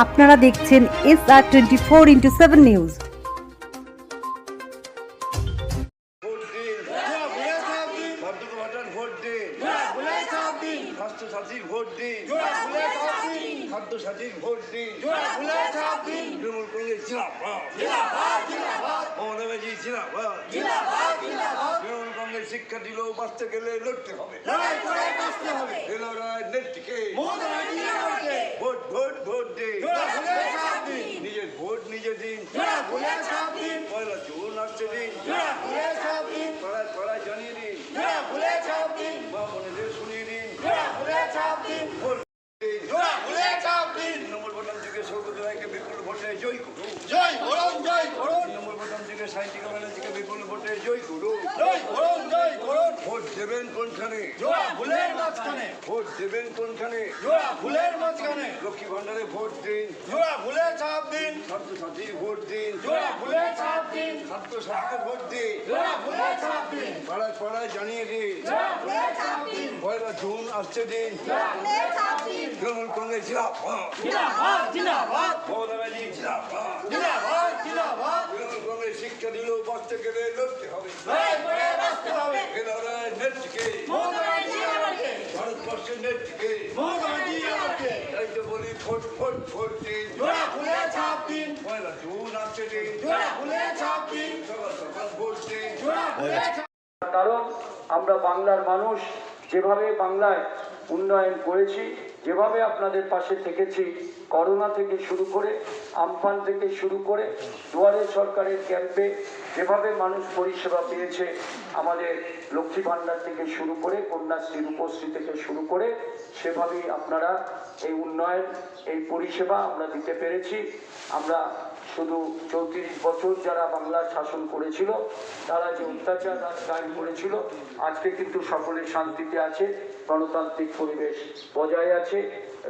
আপনারা দেখছেন SR24x7 news. স্বাস্থ্যসাথীর vote দিন, খাদ্যসাথীর ভোট দিন, তৃণমূল কংগ্রেস জিন্দাবাদ, মমতা ব্যানার্জি জিন্দাবাদ। তৃণমূল কংগ্রেস শিক্ষা দিল, বাঁচতে গেলে লড়তে হবে, এই লড়াই নেত্রীকে ভোট ভোট ভোট দিন, নিজের ভোট নিজে দিন, পয়লা জুন আসছে দিন, পাড়ায় পাড়ায় জানিয়ে দিন, মা বোনেদের শুনিয়ে দিন, ভোট দিন, তৃণমূল ভোটার থেকে সৌগত রায়কে বিপুল ভোটে জয় করুন, তৃণমূল ভোটার থেকে সাহিত্যিকা ব্যানার্জিকে বিপুল ভোটে জয় করুন। ভোট দেবেন কোনখানে? ভোট দেবেন কোনখানে? লক্ষ্মী ভান্ডারে ভোট দিন, ছাত্রছাত্রী ভোট দিন, ছাত্রছাত্রী ভোট দিন, পাড়ায় পাড়ায় জানিয়ে দিন, পয়লা জুন আসছে দিন, তৃণমূল কংগ্রেস জিন্দাবাদ, মমতা ব্যানার্জি জিন্দাবাদ। তৃণমূল কংগ্রেস শিক্ষা দিল, বাঁচতে গেলে লড়তে হবে, এ লড়াই নেত্রীকে, ভারতবর্ষের নেত্রীকে, তাই তো বলি ভোট ভোট ভোট দিন, পয়লা জুন আসছে দিন, সকাল সকাল ভোট দিন। কারণ আমরা বাংলার মানুষ, যেভাবে বাংলায় উন্নয়ন করেছি, যেভাবে আপনাদের পাশে থেকেছি, করোনা থেকে শুরু করে, আমফান থেকে শুরু করে, দুয়ারে সরকারের ক্যাম্পে যেভাবে মানুষ পরিষেবা পেয়েছে, আমাদের লক্ষ্মী ভাণ্ডার থেকে শুরু করে, কন্যাশ্রী রূপশ্রী থেকে শুরু করে, সেভাবেই আপনারা এই উন্নয়ন, এই পরিষেবা আমরা দিতে পেরেছি। আমরা শুধু 34 বছর যারা বাংলার শাসন করেছিল, তারা যে অত্যাচার কায়েম করেছিল, আজকে কিন্তু সকলে শান্তিতে আছে, গণতান্ত্রিক পরিবেশ বজায় আছে।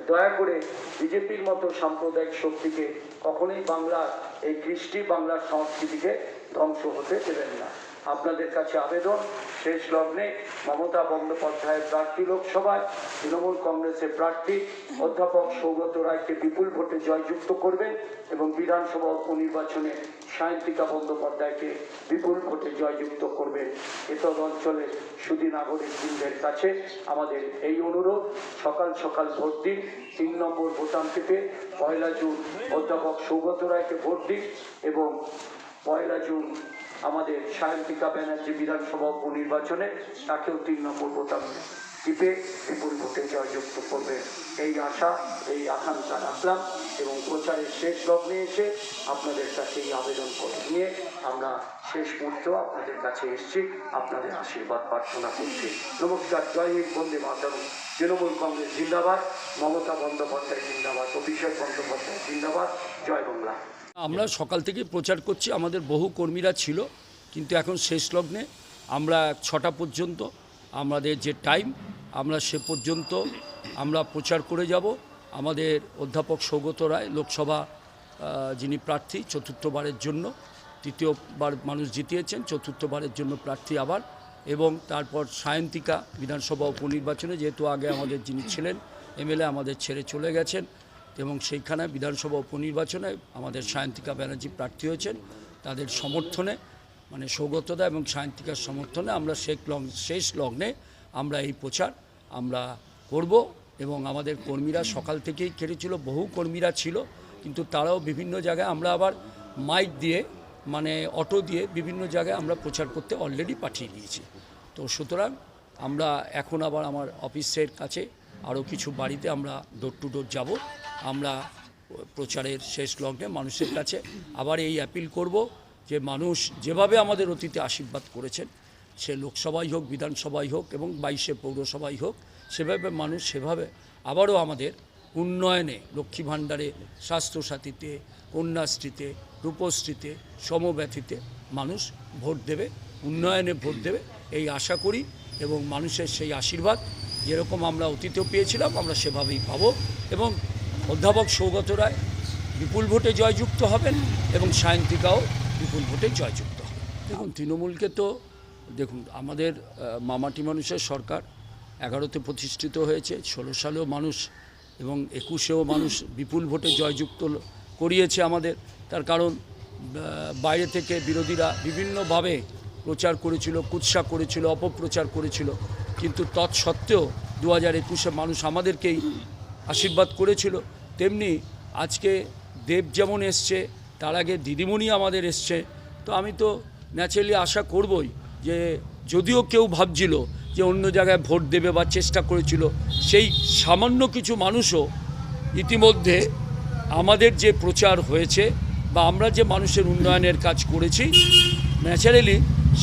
দয়া করে বিজেপির মতো সাম্প্রদায়িক শক্তিকে কখনোই বাংলার এই কৃষ্টি, বাংলার সংস্কৃতিকে ধ্বংস হতে দেবেন না। আপনাদের কাছে আবেদন, শেষ লগ্নে মমতা বন্দ্যোপাধ্যায়ের প্রার্থী লোকসভায়, তৃণমূল কংগ্রেসের প্রার্থী অধ্যাপক সৌগত রায়কে বিপুল ভোটে জয়যুক্ত করবেন এবং বিধানসভা উপনির্বাচনে সায়ন্তিকা বন্দ্যোপাধ্যায়কে বিপুল ভোটে জয়যুক্ত করবেন। এসব অঞ্চলের সুধী নাগরিকবৃন্দের কাছে আমাদের এই অনুরোধ, সকাল সকাল ভোট দিন, 3 নম্বর বোতাম টিপে পয়লা জুন অধ্যাপক সৌগত রায়কে ভোট দিন এবং পয়লা জুন আমাদের সায়ন্তিকা ব্যানার্জি বিধানসভা উপনির্বাচনে তাকেও 3 নম্বর বোতাম টিপে বিপুল ভোটে জয়যুক্ত করবে। এই আশা, এই আকাঙ্ক্ষা রাখলাম এবং প্রচারের শেষ লগ্নে এসে আপনাদের কাছে এই আবেদন করে নিয়ে আমরা শেষ মুহূর্তে আপনাদের কাছে এসেছি, আপনাদের আশীর্বাদ প্রার্থনা করছি। নমস্কার, জয় হিন্দ, বন্দে মাতরম। তৃণমূল কংগ্রেস জিন্দাবাদ, মমতা বন্দ্যোপাধ্যায় জিন্দাবাদ, অভিষেক বন্দ্যোপাধ্যায় জিন্দাবাদ, জয় বাংলা। আমরা সকাল থেকে প্রচার করছি, আমাদের বহু কর্মীরা ছিল, কিন্তু এখন শেষ লগ্নে আমরা 6টা পর্যন্ত আমাদের যে টাইম, আমরা সে পর্যন্ত আমরা প্রচার করে যাব। আমাদের অধ্যাপক সৌগত রায় লোকসভা যিনি প্রার্থী 4র্থবারের জন্য, 3য়বার মানুষ জিতিয়েছেন, 4র্থবারের জন্য প্রার্থী আবার, এবং তারপর সায়ন্তিকা বিধানসভা উপনির্বাচনে, যেহেতু আগে আমাদের যিনি ছিলেন এমএলএ আমাদের ছেড়ে চলে গেছেন, এবং সেইখানে বিধানসভা উপনির্বাচনে আমাদের সায়ন্তিকা ব্যানার্জি প্রার্থী হয়েছেন, তাদের সমর্থনে, মানে সৌগতদা এবং সায়ন্তিকার সমর্থনে আমরা শেষ লগ্নে আমরা এই প্রচার আমরা করব। এবং আমাদের কর্মীরা সকাল থেকেই কেটেছিল, বহু কর্মীরা ছিল, কিন্তু তারাও বিভিন্ন জায়গায় আমরা আবার মাইক দিয়ে, মানে অটো দিয়ে বিভিন্ন জায়গায় আমরা প্রচার করতে অলরেডি পাঠিয়ে দিয়েছি। তো সুতরাং আমরা এখন আবার আমার অফিসের কাছে আরও কিছু বাড়িতে আমরা ডোর টু ডোর যাব। আমরা প্রচারের শেষ লগ্নে মানুষের কাছে আবার এই অ্যাপিল করব যে মানুষ যেভাবে আমাদের অতীতে আশীর্বাদ করেছেন, সে লোকসভাই হোক, বিধানসভাই হোক এবং 22শে পৌরসভাই হোক, সেভাবে মানুষ সেভাবে আবারও আমাদের উন্নয়নে, লক্ষ্মী ভাণ্ডারে, স্বাস্থ্যসাথীতে, কন্যাশ্রীতে, রূপশ্রীতে, সমব্যথীতে মানুষ ভোট দেবে, উন্নয়নে ভোট দেবে, এই আশা করি। এবং মানুষের সেই আশীর্বাদ যেরকম আমরা অতীতেও পেয়েছিলাম, আমরা সেভাবেই পাব। এবং অধ্যাপক সৌগত রায় বিপুল ভোটে জয়যুক্ত হবেন এবং সায়ন্তিকাও বিপুল ভোটে জয়যুক্ত হবে। দেখুন, তৃণমূলকে তো দেখুন, আমাদের মামাটি মানুষের সরকার 11তে প্রতিষ্ঠিত হয়েছে, 16 সালেও মানুষ এবং 21-এও মানুষ বিপুল ভোটে জয়যুক্ত করিয়েছে আমাদের। তার কারণ বাইরে থেকে বিরোধীরা বিভিন্নভাবে প্রচার করেছিল, কুৎসা করেছিল, অপপ্রচার করেছিল, কিন্তু তৎসত্ত্বেও 2021-এ মানুষ আমাদেরকেই আশীর্বাদ করেছিল। তেমনি আজকে দেব যেমন এসছে, তার আগে দিদিমণি আমাদের এসছে। তো আমি তো ন্যাচারালি আশা করবই যে যদিও কেউ ভাবছিল যে অন্য জায়গায় ভোট দেবে বা চেষ্টা করেছিল, সেই সামান্য কিছু মানুষও ইতিমধ্যে আমাদের যে প্রচার হয়েছে বা আমরা যে মানুষের উন্নয়নের কাজ করেছি, ন্যাচারালি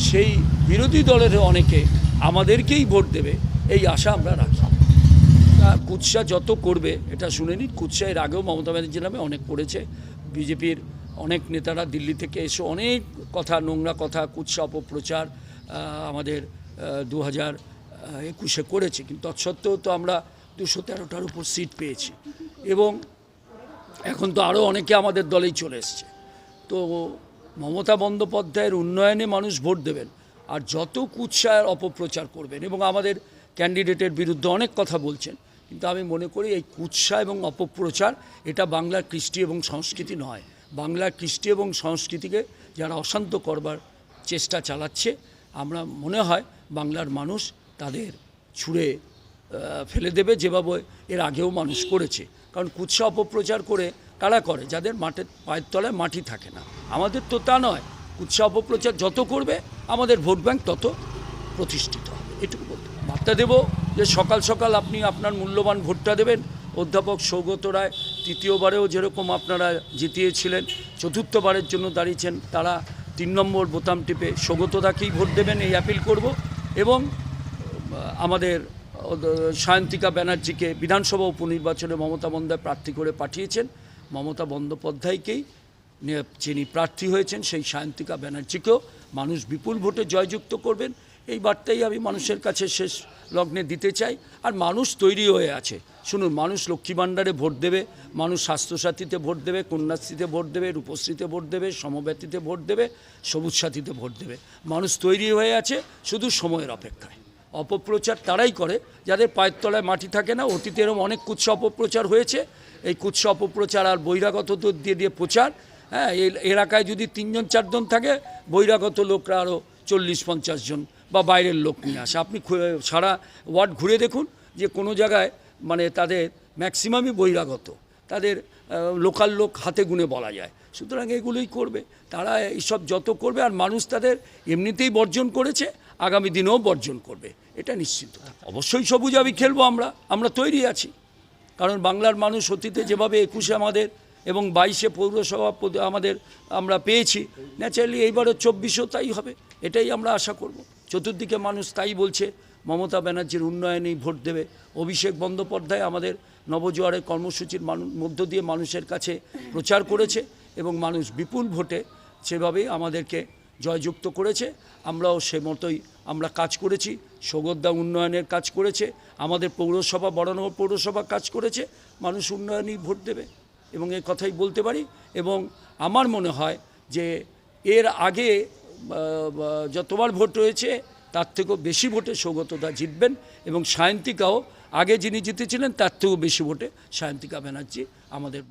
সেই বিরোধী দলের অনেকে আমাদেরকেই ভোট দেবে এই আশা আমরা রাখি। কুৎসা যত করবে এটা শুনে নিন, কুৎসা এর আগেও মমতা ব্যানার্জির নামে অনেক করেছে। বিজেপির অনেক নেতারা দিল্লি থেকে এসে অনেক কথা, নোংরা কথা, কুৎসা অপপ্রচার আমাদের 2021-এ করেছে, কিন্তু তৎসত্ত্বেও তো আমরা 213টার উপর সিট পেয়েছি এবং এখন তো আরও অনেকে আমাদের দলেই চলে এসছে। তো মমতা বন্দ্যোপাধ্যায়ের উন্নয়নে মানুষ ভোট দেবেন, আর যত কুৎসার অপপ্রচার করবেন এবং আমাদের ক্যান্ডিডেটের বিরুদ্ধে অনেক কথা বলছেন, কিন্তু আমি মনে করি এই কুৎসা এবং অপপ্রচার এটা বাংলার কৃষ্টি এবং সংস্কৃতি নয়। বাংলার কৃষ্টি এবং সংস্কৃতিকে যারা অশান্ত করবার চেষ্টা চালাচ্ছে, আমরা মনে হয় বাংলার মানুষ তাদের ছুঁড়ে ফেলে দেবে, যেভাবে এর আগেও মানুষ করেছে। কারণ কুৎসা অপপ্রচার করে কারা করে? যাদের পায়ের তলায় মাটি থাকে না। আমাদের তো তা নয়, কুৎসা অপপ্রচার যত করবে আমাদের ভোট ব্যাংক তত প্রতিষ্ঠিত হবে, এটুকু বলতে বার্তা দেব যে সকাল সকাল আপনি আপনার মূল্যবান ভোটটা দেবেন। অধ্যাপক সৌগত রায় তৃতীয়বারেও যেরকম আপনারা জিতিয়েছিলেন, চতুর্থবারের জন্য দাঁড়িয়েছেন, তারা 3 নম্বর বোতাম টিপে সৌগতদাকেই ভোট দেবেন এই অ্যাপিল করব। এবং আমাদের সায়ন্তিকা ব্যানার্জিকে বিধানসভা উপনির্বাচনে মমতা বন্দ্যোপাধ্যায় প্রার্থী করে পাঠিয়েছেন, মমতা বন্দ্যোপাধ্যায়কেই যিনি প্রার্থী হয়েছেন সেই সায়ন্তিকা ব্যানার্জিকেও মানুষ বিপুল ভোটে জয়যুক্ত করবেন, এই বার্তাই আমি মানুষের কাছে শেষ লগ্নে দিতে চাই। আর মানুষ তৈরি হয়ে আছে, শুনুন, মানুষ লক্ষ্মী ভাণ্ডারে ভোট দেবে, মানুষ স্বাস্থ্যসাথীতে ভোট দেবে, কন্যাশ্রীতে ভোট দেবে, রূপশ্রীতে ভোট দেবে, সমব্যথীতে ভোট দেবে, সবুজ সাথীতে ভোট দেবে। মানুষ তৈরি হয়ে আছে, শুধু সময়ের অপেক্ষায়। অপপ্রচার তারাই করে যাদের পায়ের তলায় মাটি থাকে না। অতীতে এরকম অনেক কুৎসা অপপ্রচার হয়েছে, এই কুৎসা অপপ্রচার আর বহিরাগত দিয়ে প্রচার। হ্যাঁ, এই এলাকায় যদি 3 জন 4 জন থাকে, বহিরাগত লোকরা আরও 40-50 জন বা বাইরের লোক নিয়ে আসে। আপনি সারা ওয়ার্ড ঘুরে দেখুন যে কোনো জায়গায় মানে তাদের ম্যাক্সিমামই বহিরাগত, তাদের লোকাল লোক হাতে গুনে বলা যায়। সুতরাং এগুলোই করবে তারা, এইসব যত করবে, আর মানুষ তাদের এমনিতেই বর্জন করেছে, আগামী দিনেও বর্জন করবে, এটা নিশ্চিত। অবশ্যই সবুজ আবি খেলবো আমরা তৈরি আছি। কারণ বাংলার মানুষ অতীতে যেভাবে 21-এ আমাদের এবং 22-এ পৌরসভা আমাদের আমরা পেয়েছি, ন্যাচারালি এইবারও 24-এও তাই হবে, এটাই আমরা আশা করব। চতুর্দিকে মানুষ তাই বলছে, মমতা ব্যানার্জির উন্নয়নেই ভোট দেবে। অভিষেক বন্দ্যোপাধ্যায় আমাদের নবজোয়ারের কর্মসূচির মধ্য দিয়ে মানুষের কাছে প্রচার করেছে এবং মানুষ বিপুল ভোটে সেভাবেই আমাদেরকে জয়যুক্ত করেছে। আমরাও সে মতোই আমরা কাজ করেছি। সৌগতদা উন্নয়নের কাজ করেছে, আমাদের পৌরসভা, বড়নগর পৌরসভা কাজ করেছে, মানুষ উন্নয়নেই ভোট দেবে এবং এই কথাই বলতে পারি। এবং আমার মনে হয় যে এর আগে যতবার ভোট হয়েছে তার থেকেও বেশি ভোটে সৌগতদা জিতবেন এবং সায়ন্তিকাও আগে যিনি জিতেছিলেন তার থেকেও বেশি ভোটে সায়ন্তিকা ব্যানার্জি আমাদের